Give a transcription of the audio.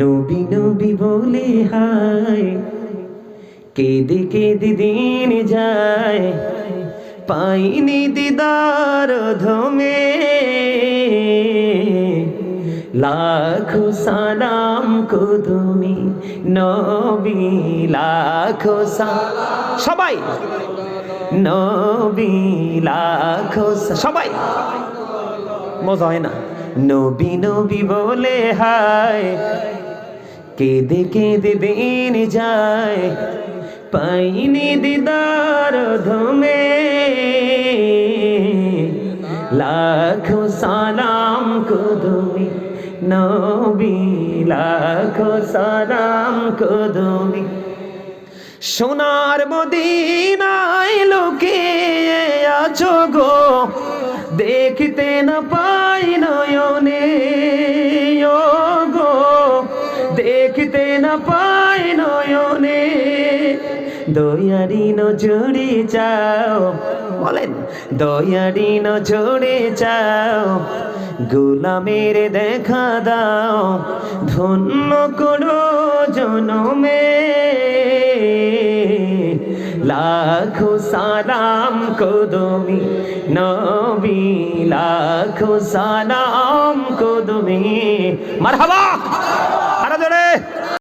নবী নবী বলে হায়, কেঁদে কেঁদে দিন যায়, পাইনি দিদার ধমে। লাখো সালাম কুদুমি নবী, লাখো সালাম সবাই নবী, লাখো সবাই মজা হয় না। নবী নবী বলে হায়, কেঁদে কেঁদে দিন যায়, পাইনি দিদার ধমে। লাখো সালাম কুদুমি নবী, লাখো সালাম কুদুমি। সোনার মদিনায় লুকিয়ে আছো গো, দেখতে না পাই নয়নে ও গো, দেখতে না পাই নয়নে। দয়ারি নজরে চাও, বলেন দয়ারি নজরে চাও, গোলামের দেখা দাও, ধন্য করো জনমে। লাখো সালাম কুদুমি নবী, লাখো সালাম কুদুমি। মারহাবা, আরো জোরে।